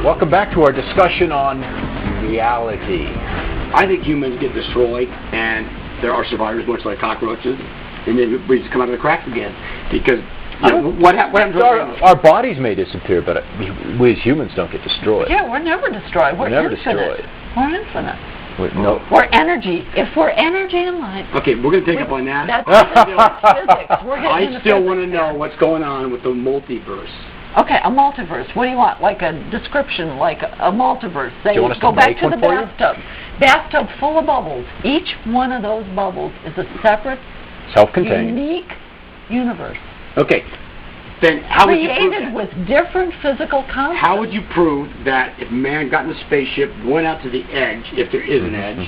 Welcome back to our discussion on reality. I think humans get destroyed, and there are survivors, much like cockroaches, and then we just come out of the cracks again. Because what happens? Our bodies may disappear, but we as humans don't get destroyed. Yeah, we're never destroyed. We're never infinite. destroyed. We're infinite. We're energy. If we're energy and light. Okay, we're going to take up on that. That's physics. I still want to know what's going on with the multiverse. Okay, a multiverse. What do you want? Like a description, like a multiverse. Do you want us go to back make to one the for you? bathtub. Bathtub full of bubbles. Each one of those bubbles is a separate, self-contained, unique universe. Okay. Then how would you prove created that? with different physical concepts. How would you prove that if man got in a spaceship, went out to the edge, if there is an edge,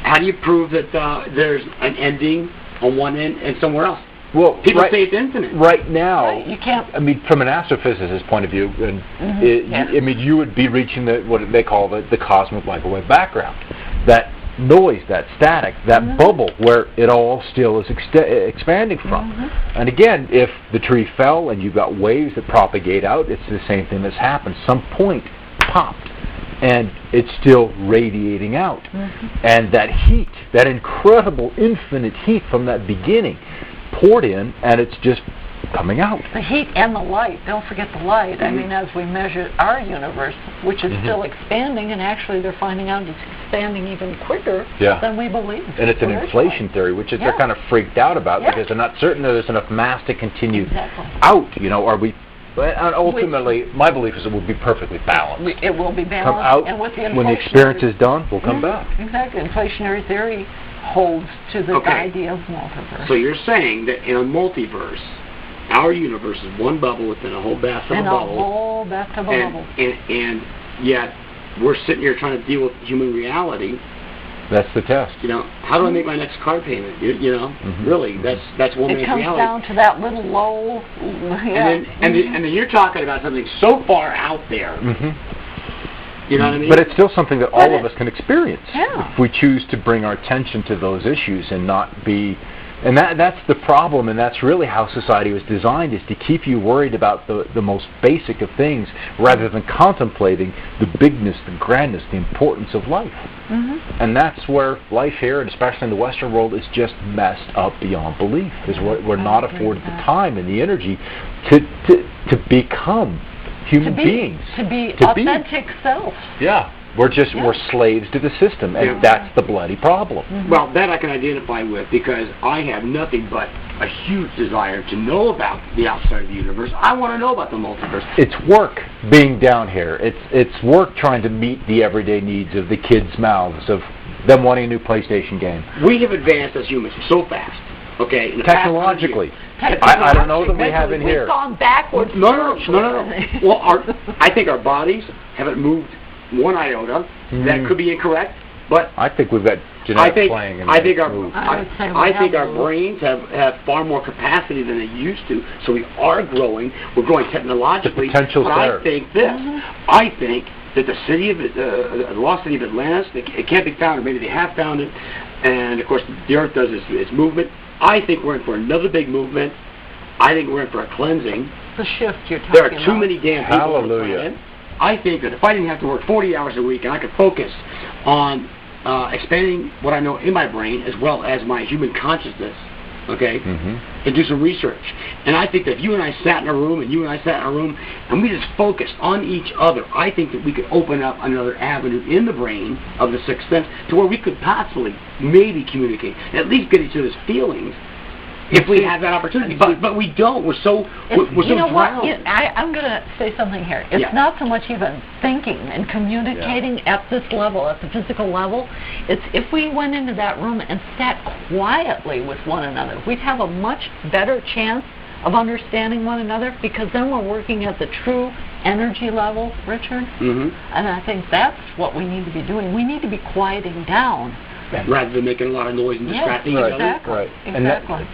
how do you prove that there's an ending on one end and somewhere else? Well, people say it's infinite. Right now, you can't. I mean, from an astrophysicist's point of view, and I mean, you would be reaching what they call the cosmic microwave background. That noise, that static, that bubble where it all still is expanding from. And again, if the tree fell and you've got waves that propagate out, it's the same thing that's happened. Some point popped, and it's still radiating out. And that heat, that incredible infinite heat from that beginning, poured in, and it's just coming out. The heat and the light. Don't forget the light. I mean, as we measure our universe, which is still expanding, and actually they're finding out it's expanding even quicker than we believe. And it's an inflation theory, which is they're kind of freaked out about because they're not certain that there's enough mass to continue out. You know, are we? But ultimately, my belief is it will be perfectly balanced. It will be balanced. Come out, and with the when the experience is done, we'll come back. Exactly. Inflationary theory holds to the idea of multiverse. So you're saying that in a multiverse, our universe is one bubble within a whole bathtub of bubbles. A whole bathtub of bubbles. And yet, we're sitting here trying to deal with human reality. That's the test. You know, how do I make my next car payment? You know, really, that's one man's reality. It comes down to that little low. And then you're talking about something so far out there. You know what I mean? But it's still something that all of us can experience if we choose to bring our attention to those issues and not be. And that's the problem, and that's really how society was designed, is to keep you worried about the most basic of things rather than contemplating the bigness, the grandness, the importance of life. And that's where life here, and especially in the Western world, is just messed up beyond belief, is we're not afforded the time and the energy to become human beings. To be authentic self. Yeah. We're slaves to the system, and that's the bloody problem. Well, that I can identify with, because I have nothing but a huge desire to know about the outside of the universe. I want to know about the multiverse. It's work being down here. It's work trying to meet the everyday needs of the kids' mouths, of them wanting a new PlayStation game. We have advanced as humans so fast. Okay, technologically. I don't know that we have in here. We've gone backwards. No. Well, I think our bodies haven't moved one iota. That could be incorrect, but I think we've got genetics playing. I think our brains have far more capacity than they used to. So we are growing. We're growing technologically. The potential's there. I think this. I think that the lost city of Atlantis, it can't be found, or maybe they have found it, and of course the Earth does its movement. I think we're in for another big movement. I think we're in for a cleansing. The shift you're talking about. There are too many damn people on the Hallelujah. planet. I think that if I didn't have to work 40 hours a week and I could focus on expanding what I know in my brain as well as my human consciousness, and do some research. And I think that if you and I sat in a room and we just focused on each other, I think that we could open up another avenue in the brain of the sixth sense to where we could possibly maybe communicate, at least get each other's feelings. If we have that opportunity, but we don't. We're so drowned. I'm going to say something here. It's not so much even thinking and communicating at this level, at the physical level. It's if we went into that room and sat quietly with one another, we'd have a much better chance of understanding one another, because then we're working at the true energy level, Richard. And I think that's what we need to be doing. We need to be quieting down. Rather than making a lot of noise and distracting each other. Exactly. Exactly.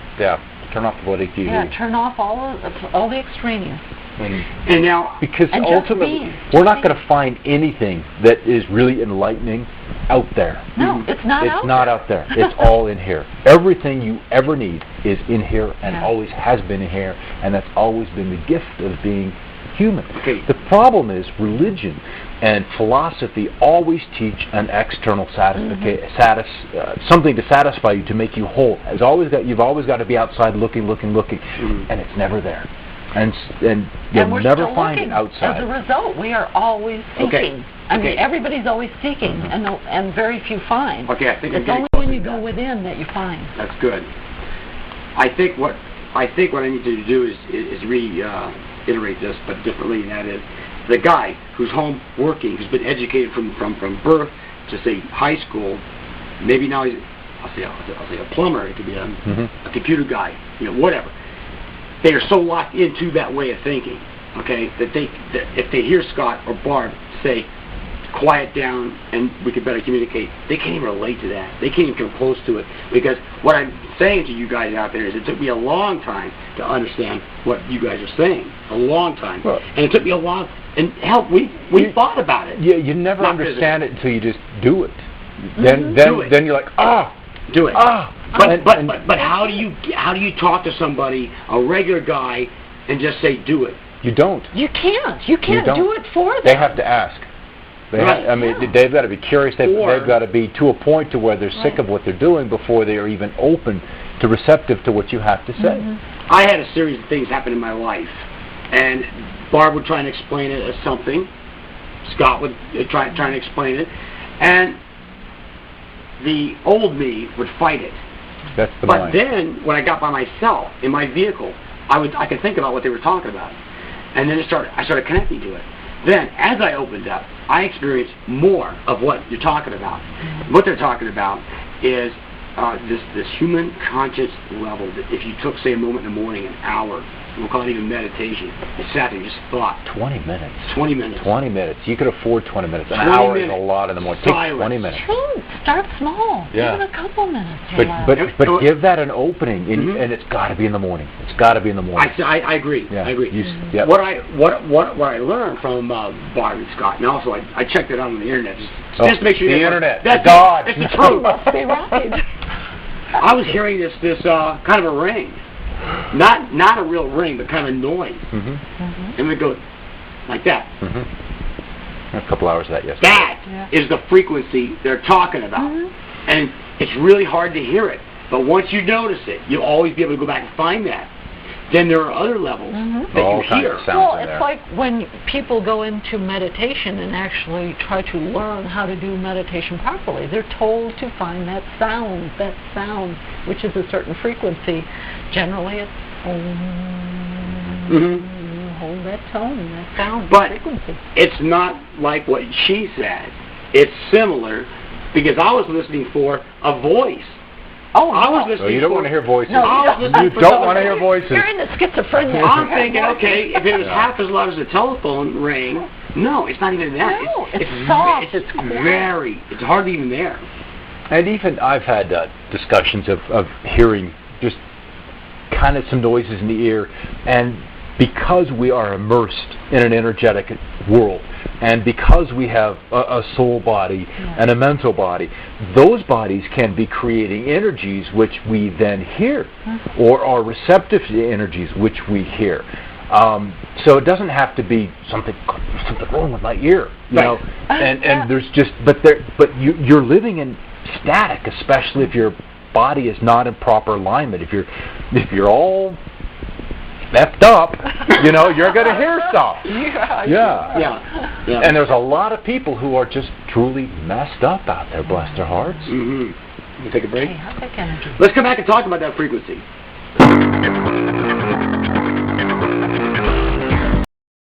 Turn off the bloody TV. Yeah, turn off all the extraneous. And now, because ultimately, we're not going to find anything that is really enlightening out there. No, it's not out there. It's not out there. It's all in here. Everything you ever need is in here and always has been in here, and that's always been the gift of being human. Okay. The problem is religion and philosophy always teach an external something to satisfy you, to make you whole. You've always got to be outside looking, and it's never there. And you'll we're never still find looking. it outside. As a result, we are always seeking. I mean, everybody's always seeking, and very few find. Okay, I think it's only when you go within that you find. That's good. I think what I need to do is reiterate this, but differently, and that is the guy who's home working, who's been educated from birth to say high school. Maybe now I'll say a plumber. It could be a computer guy. Whatever. They are so locked into that way of thinking, okay, that if they hear Scott or Barb say, quiet down and we could better communicate, they can't even relate to that. They can't even come close to it. Because what I'm saying to you guys out there is it took me a long time to understand what you guys are saying. A long time. Well, and it took me a long, and hell, we thought about it. Yeah, you never understand it until you just do it. Then you're like, do it. But how do you talk to somebody, a regular guy, and just say do it? You don't. You can't. You can't do it for them. They have to ask. They've got to be curious. They've got to be to a point to where they're sick of what they're doing before they are even open to receptive to what you have to say. I had a series of things happen in my life, and Barb would try and explain it as something. Scott would try and explain it, and the old me would fight it. That's the But mind. then, when I got by myself in my vehicle, I could think about what they were talking about, and then I started connecting to it. Then, as I opened up, I experienced more of what you're talking about. What they're talking about is this human conscious level that if you took, say, a moment in the morning, an hour, we'll call it even meditation, and sat there and just thought. 20 minutes. 20 minutes. 20 minutes. You could afford 20 minutes. An 20 hour minutes. is a lot in the morning. Take Silence. 20 minutes. Start small. Yeah. Even a couple minutes. But give that an opening, and it's got to be in the morning. It's got to be in the morning. I agree. Yeah. I agree. Yep. What I learned from Barb and Scott, and also I checked it out on the internet just to make sure the internet. That's God. That's the truth. Must be right. I was hearing this kind of a ring, not a real ring, but kind of a noise, and it would go like that. A couple hours of that yesterday. That is the frequency they're talking about, and it's really hard to hear it. But once you notice it, you'll always be able to go back and find that. Then there are other levels that All you kinds hear. of sounds Well, in it's there. like when people go into meditation and actually try to learn how to do meditation properly. They're told to find that sound, which is a certain frequency. Generally, it's hold that tone, that sound, But frequency. it's not like what she said. It's similar because I was listening for a voice. I was listening. You don't want to hear voices. No, you you don't want to hear voices. You're in the schizophrenia. I'm thinking, okay, if it was half as loud as the telephone rang, no, it's not even that. No, it's soft. It's it's hardly even there. And even I've had discussions of hearing just kind of some noises in the ear, and because we are immersed in an energetic world, and because we have a soul body and a mental body, those bodies can be creating energies which we then hear, or are receptive to energies which we hear. So it doesn't have to be something wrong with my ear, you know. And there's just, but you're living in static, especially if your body is not in proper alignment. If you're all messed up, you know, you're going to hear stuff. Yeah. And there's a lot of people who are just truly messed up out there, bless their hearts. We'll take a break. Hey, how's that energy? Let's come back and talk about that frequency.